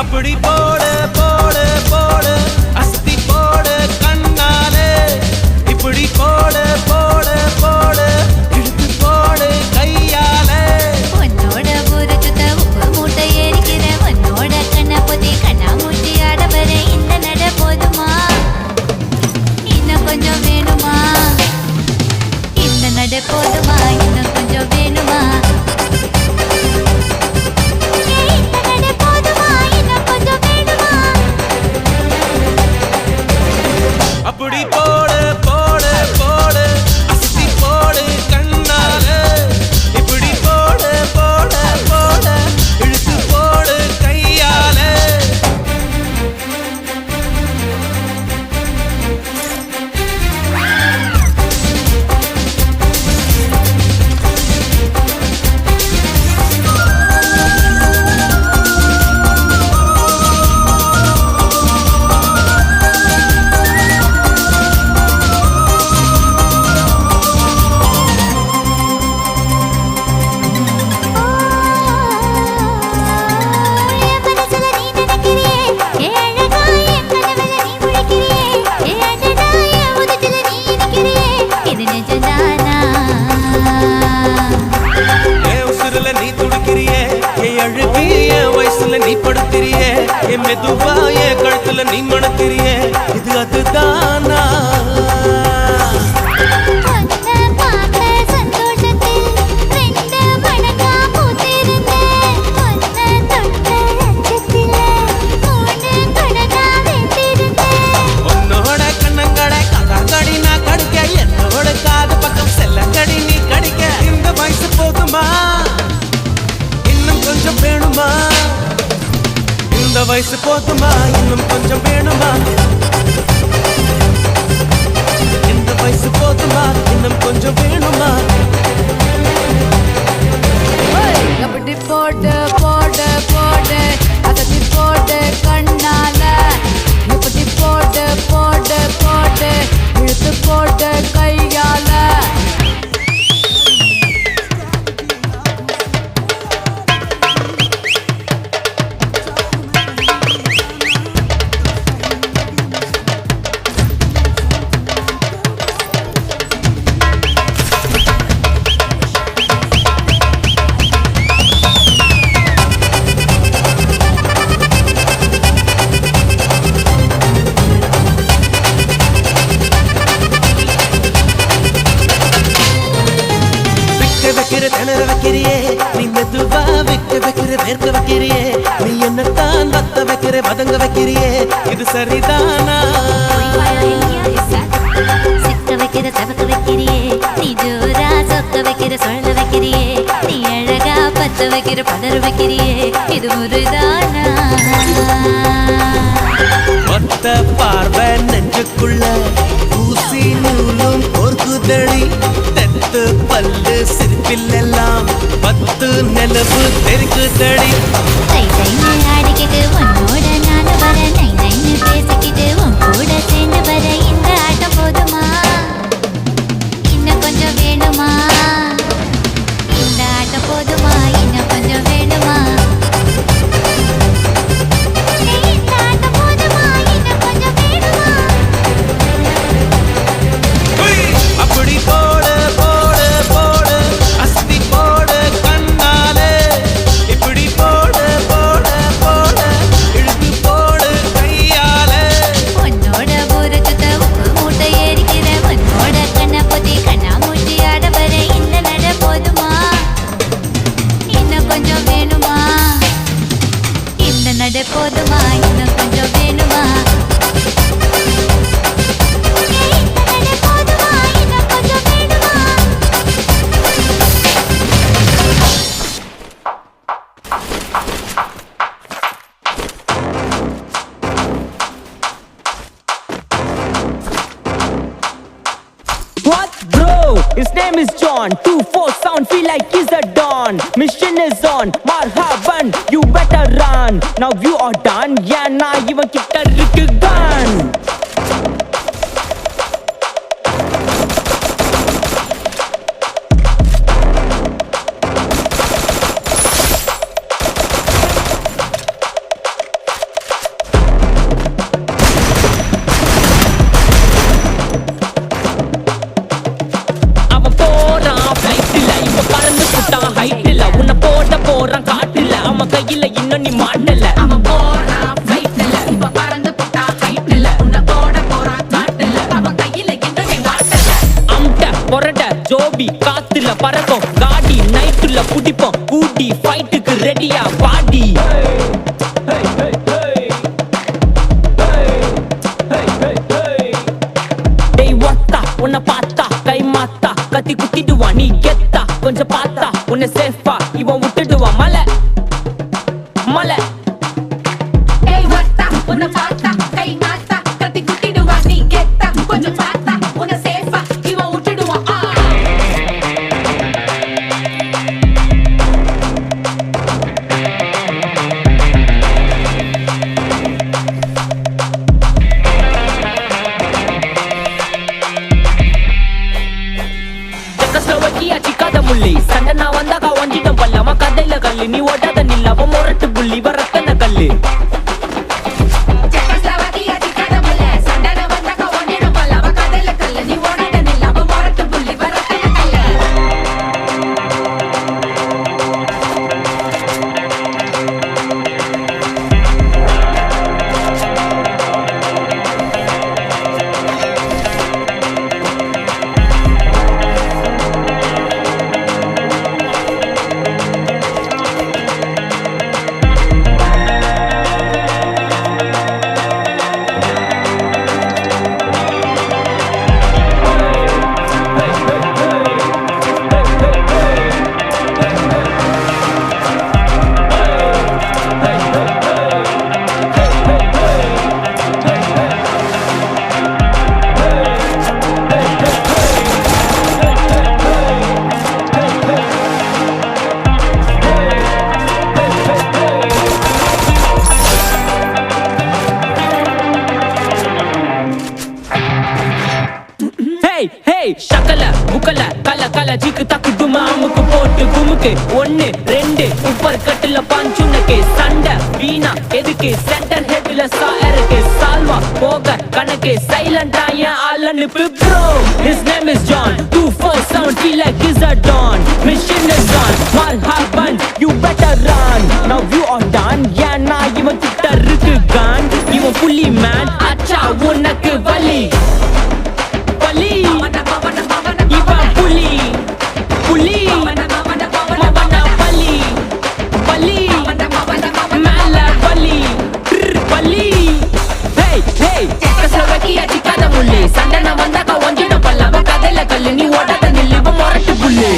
அப்படி போடு போடு போடு அஸ்தி போடு கண்ணாலே இப்படி போடு போடு போடு இழுத்து போடு கையாலே உன்னோட ஊருக்கு உப்பு மூட்டை ஏறிக்கிற உன்னோட கண்ணை பொத்தி கண்ணா மூட்டி ஆட வர இந்த நட போதுமா இன்னும் கொஞ்சம் வேணுமா இந்த நட போதுமா இன்னும் கொஞ்சம் வேணுமா அப்படி போடு போடு போடு அஸ்தி போடு கண்ணாலே இப்படி போடு போடு போடு இழுத்து போடு கையாலே நீ துடிக்கிறியே என் அழுகி என் வயசுல நீ படுத்திரியே என் மெதுவா என் கழுத்துல நீ மணக்கிறியே இது அதுதானா உன்னோட கண்ணங்கடை கதாங்கடி நான் கடிக்க என்னோட காது பக்கம் செல்லங்கடி நீ கடிக்க இந்த வயசு போதுமா கொஞ்சம் வேணுமா இந்த வயசு போதுமா இன்னும் கொஞ்சம் வேணுமா இந்த வயசு போதுமா இன்னும் கொஞ்சம் வேணுமா அப்படி போடு போடு போடு அதட்டி போடு கண்ணால இப்படி போடு போடு போடு இழுத்து போடு கையால திணற வைக்கிறியே நீ மெதுவா வைக்க வைக்கிற வேர்க்க வைக்கிறியே நீ என்னத்தான் வத்த வைக்கிற வதங்க வைக்கிறியே இது சரிதானா சிக்க வைக்கிற தவக்க வைக்கிறியே நீ ஜோரா சொக்க வைக்கிற சொல்ல வைக்கிறியே நீ அழகா பத்த வைக்கிற பதற வைக்கிறியே இது முருதானா ஒத்த பார்வை நெஞ்சுக்குள்ள ஊசி நூலும் கோர்க்குதடி தெத்து பல்லு சிரிப்பிலெல்லாம் பத்து நிலவு தெருக்குதடி தை தைன்னு ஆடிக்கிட்டு உன்னோட நான் வர நை நைன்னு பேசிக்கிட்டு உன் கூட சேர்ந்து வர இந்த ஆட்டம் போதுமா இன்னும் கொஞ்சம் வேணுமா இந்த ஆட்டம் போதுமா இன்னும் கொஞ்சம் வேணுமா இந்த ஆட்டம் போதுமா இன்னும் கொஞ்சம் வேணுமா அப்படி போடு போடு போடு அஸ்தி போடு கண்ணாலே இப்படி போடு போடு His name is John. 2-4 sound, feel like he's a don. Mission is on, marhaban, you better run. Now you are done, yeah, na ivan kitta irukku gun. கையில இன்னும் நீ மாட்டல அவன் போறான் ஃளைட்ல இப்ப பறந்து புட்டா ஹைட்ல உன்னை போட போறான் காட்டுல அவன் கையில இன்னும் நீ மாட்டல அம்ட பொரட ஜோபி காத்துல பறக்கும் காடி நைட்டுல புடிப்போம் கூடி ஃபைட்டுக்கு ரெடியா பாடி டேய் வத்தா உன்னை பார்த்தா கை மாத்தா கத்தி குத்திடுவா நீ கெத்தா கொஞ்சம் பார்த்தா உன்னை சேஃபா இவன் விட்டுடுவா மலை மலை ஏய் வத்தா உன்னை பார்த்தா கை மாத்தா கத்தி குத்திடுவா நீ கெத்தா கொஞ்சம் பார்த்தா உன்னை சேஃபா இவன் விட்டுடுவான் செக்கஸ்லோவக்கியா சிக்காத முள்ளி சண்டை நான் வந்தாக்கா வஞ்சிட்டம் பல்லாம கதையில கல்லு நீ ஓட்டாத நில்லாம மொரட்டு புள்ளி வரத்தன கல்லு செக்கஸ்லோவக்கியா சிக்காத முள்ளி சண்டை நான் வந்தாக்கா வஞ்சிட்டம் பல்லாம கதையில கல்லு நீ ஓடாத நில்லாம மொரட்டு புள்ளி வரத்தன கல்லு ஷக்கல புக்கல கல கல ஜிக்கு தக்கு டுமா அமுக்கு போட்டு குமுக்கு 1 2 உப்பர் கட்டுல பாஞ்சுனக்கு சண்டை வீணா எதுக்கு சென்டர் ஹெட்ல சாருக்கு சால்வா போக கணக்கு சைலண்டா ஏன் ஆள் அனுப்பு bro his name is John 2-4 sound feel like he's a don mission is on marhaban you better run now you are done yeah na இவன் கிட்ட இருக்கு gun இவன் புலி man அச்சா உனக்கு வலி வலி இவன் புலி புலி மவன பலி பலி மேல பலி பலி ஹேய் ஹேய் செக்கஸ்லோவக்கியா சிக்காத முள்ளி சண்டை நான் வந்தாக்கா வஞ்சிட்டம் பல்லாம கதையில கல்லு நீ ஓடாத நில்லு இவன் மொரட்டு புள்ளி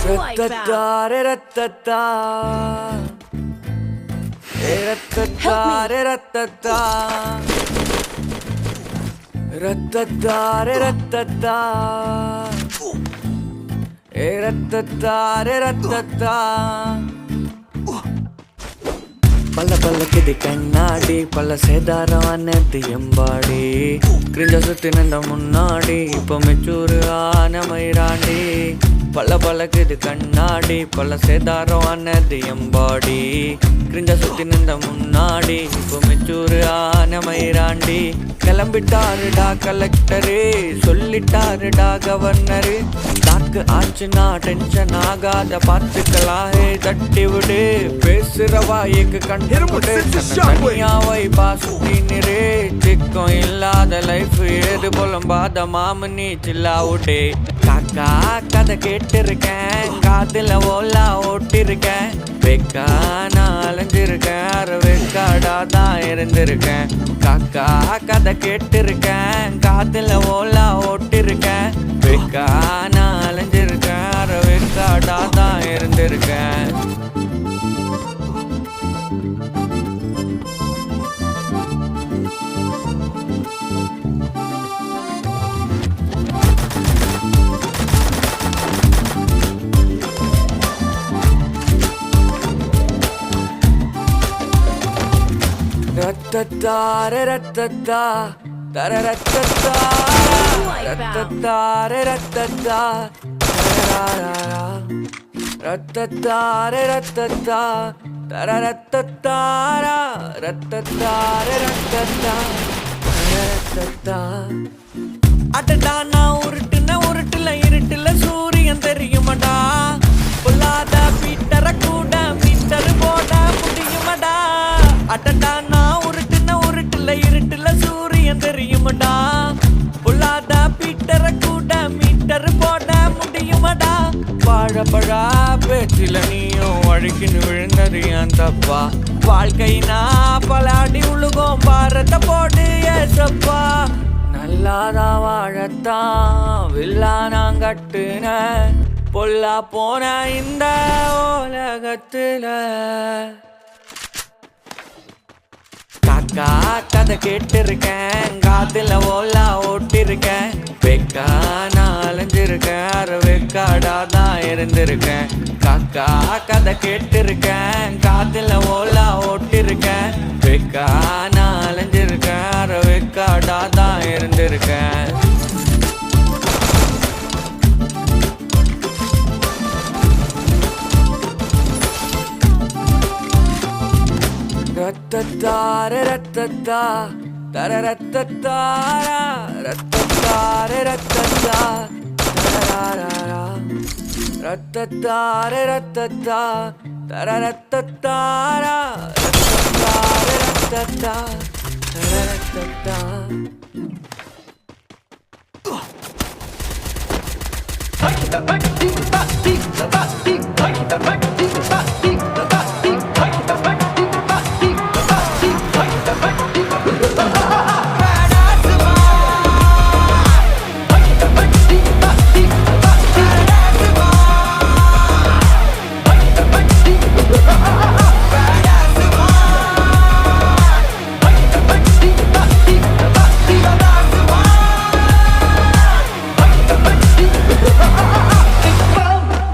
Ratata, ratata. Ratata, ratata. Ratata, ratata. Ratata, ratata. பல்ல பல்லக்குது கண்ணாடி பல்ல சேதாரமானது எம்பாடி கிரிஞ்ச சுத்தி நின்ற முன்னாடி இப்ப மெச்சூரு ஆன மயிராண்டி பல்ல பல்லக்குது கண்ணாடி பல்ல சேதாரமானது எம்பாடி கிரிஞ்ச சுத்தி நின்ற முன்னாடி இப்ப மெச்சூரு ஆன மயிராண்டி கிளம்பிட்டாருடா கலெக்டரு சொல்லிட்டாருடா கவர்னரு தாக்கு ஆச்சுன்னா டென்ஷன் ஆகாத பார்த்துக்கலாஹே தட்டி விடு பேசுற வாய்க்கு கண்டிருமுடு தனியாவை பாசுத்தினிரு சிக்கம் இல்லாத லைஃப் ஏது புலம்பாத மாமனி சில்லாவுடே காக்கா கதை கேட்டிருக்கேன் காதுல ஓலா ஓட்டிருக்கேன் வெக்கா நான் அலைஞ்சிருக்கேன் அரவேக்காடா தான் இருந்திருக்கேன் காக்கா கதை கேட்டிருக்கேன் காதுல ஓலா ஓட்டிருக்கேன் வெக்கா நான் அலைஞ்சிருக்கேன் அரவேக்காடா தான் இருந்திருக்கேன் Ratata, ratata, ratata, ratata, ratata, ratata, ratata, ratata, ratata. அடடா நான் உருட்டுல இருட்டுல சூரியன் தெரியுமடா பொல்லாத பீட்டர கூட மீட்டர் போட முடியுமடா அடடா நான் உருட்டுல இருட்டுல சூரியன் தெரியுமடா பொல்லாத பீட்டர கூட மீட்டர் போட முடியுமடா வாழப்பழா பேச்சில நீயும் வழுக்கின்னு விழுந்தது ஏன் தப்பா வாழ்க்கைனா பலாடி உழுகும் பாரத போடு ஏசப்பா நல்லாதான் வாழத்தான் வில்லா நான் கட்டுன பொல்லா போன இந்த உலகத்துல காக்கா கதை கேட்டிருக்கேன் காத்துல ஓலா ஓட்டிருக்கேன் வெக்கா நான் அலைஞ்சிருக்கேன் அரவேக்காடா தான் இருந்திருக்கேன் காக்கா கதை கேட்டிருக்கேன் காத்துல ஓலா ஓட்டிருக்கேன் வெக்கா நான் அலைஞ்சிருக்கேன் அரவேக்காடா தான் இருந்திருக்கேன் Ratata, ratata, ratata, ratata, ratata, ratata, ratata, ratata, ratata, ratata.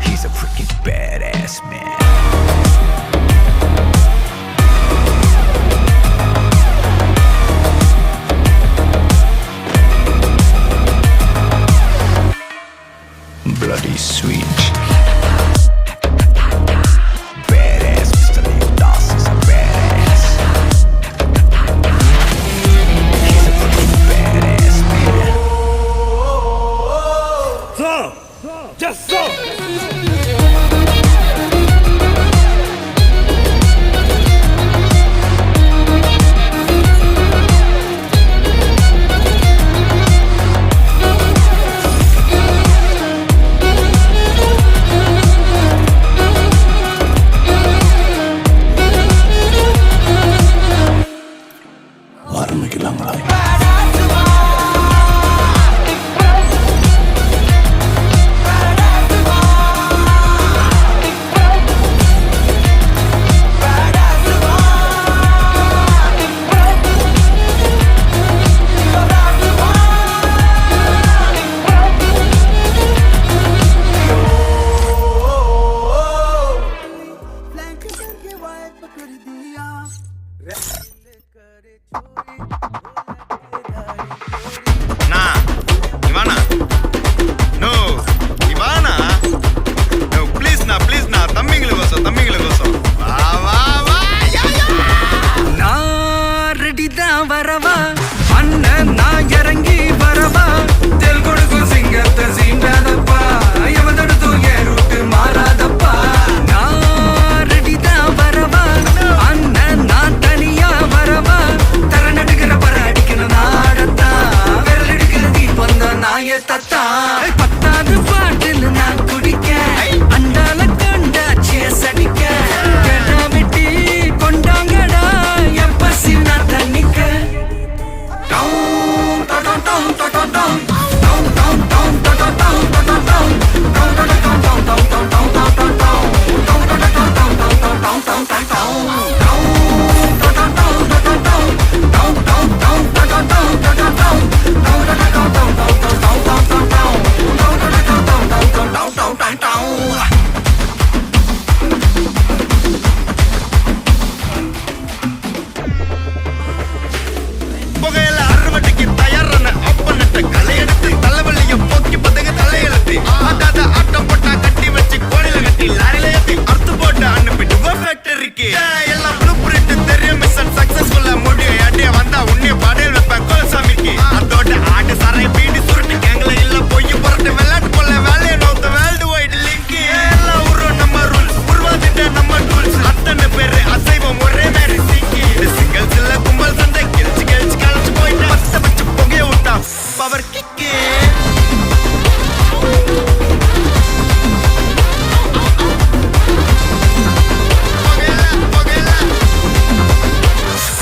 He's a freaking badass man. Bloody sweet. Badass, Mr. Leonidas is a badass. He's a freaking badass man. So, just so. ஆரம்பிக்கலாங்களா? பத்தாவது பாட்டில் நான் குடிக்க அண்டால கொண்டா chase அடிக்க கேட்டா வெட்டி கொண்டாங்கடா என் பசி நான் தண்ணிக்க down down down down down புகையில அறுவடைக்கு தயாரான அப்பனட்ட களையெடுத்து தலைவலியும் போக்கி பதங்க தலையெழுத்து அதாத ஆட்டம் போட்டா கட்டி வச்சு கோடில கட்டி லாரில ஏத்தி அறுத்து போட்டு அனுப்பிட்டு ஃபேக்டரிக்கு எல்லாம் ப்ளூ பிரிண்ட் தெரியும் மிஷன் சக்சஸ்ஃபுல்லா முடியும் அடியே வந்தா உன்னைய பாடையில் வைப்பேன் கோலசாமிக்கு அதோட ஆட்டு சாரை பீடி சுருட்டு கேங்கல இல்ல போய் புரட்டு விளையாட்டு போல வேலையை நோத்த வேர்ல்டு வைடு லிங்க் எல்லாம் உருவம் நம்ம ரூல்ஸ் உருவாதிட்ட நம்ம டூல்ஸ் அத்தனை பேரு அசைவம் ஒரே மாதிரி சிங்கி சிங்கல்ஸ் இல்ல கும்பல் சண்டை கெளிச்சு கெளிச்சு கழிச்சு போயிட்டு பத்த வச்சு புகைய விட்டா பவர் கிக்கு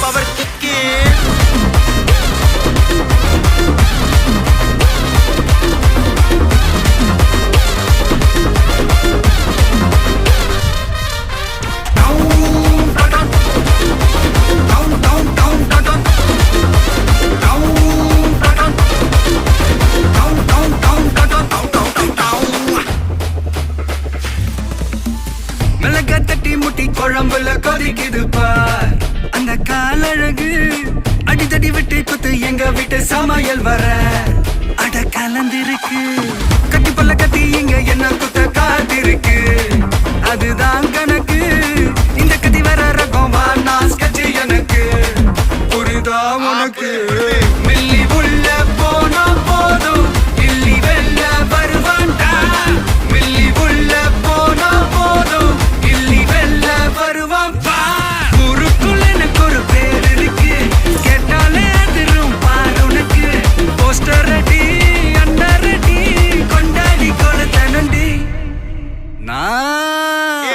பவர் கிக்கு மிளகா தட்டி முட்டி குழம்புல கொதிக்குது பார் அந்த காலழகு அடித்தடி விட்டு குத்து எங்க வீட்டு சமையல் வர அட கலந்திருக்கு கட்டி பல்ல கட்டி இங்க என்ன குத்த காத்திருக்கு அதுதான் கணக்கு இந்த கத்தி வர ரகம் நாஸ் கட்சி எனக்கு புரிதா உனக்கு மில்லி உள்ள போனா போதும் இல்லி வெல்ல வருவான்டா மில்லி உள்ள போனா போதும் இல்லி வெல்ல வருவான் பா ஊருக்குள்ள எனக்கு ஒரு பேர் இருக்கு கேட்டாலே அதிரும் பாரு உனக்கு போஸ்டர் ரெடி அண்டர் ரெடி கொண்டாடி கொடுத்தனண்டி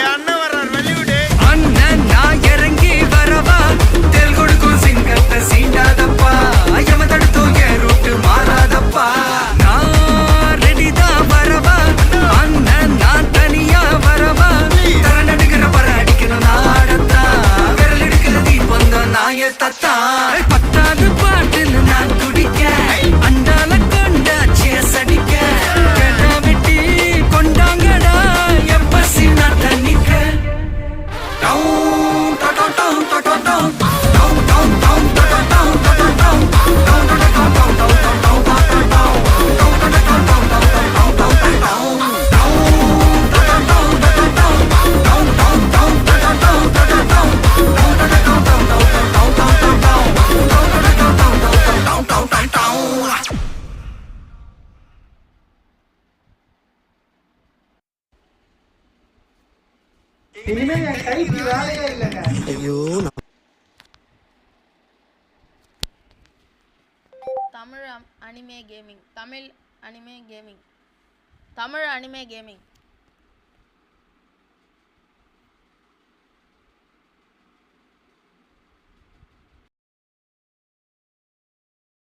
அண்ணன் வர்றார் வெளியூடு அண்ணன் நான் இறங்கி வரவா தெல் கொடுக்கும் சிங்கத்தை சீண்டாதப்பா எம தடுத்தும் என் ரூட்டு மாறாதப்பா நான் ரெடிதான் வரவா அண்ணன் நான் தனியா வரவா தர நடுக்கிற பர அடிக்கணும் நாடத்தா விரல் எடுக்கிற தீபம் தான் நாய தத்தா பத்தாவது பாட்டில் நான் குடிக்க அண்டால கொண்டா சேஸ் அடிக்க கேட்டா வெட்டி கொண்டாங்கடா என் பசி நான் தண்ணிக்க down down down down down down down down down down down Tamil anime gaming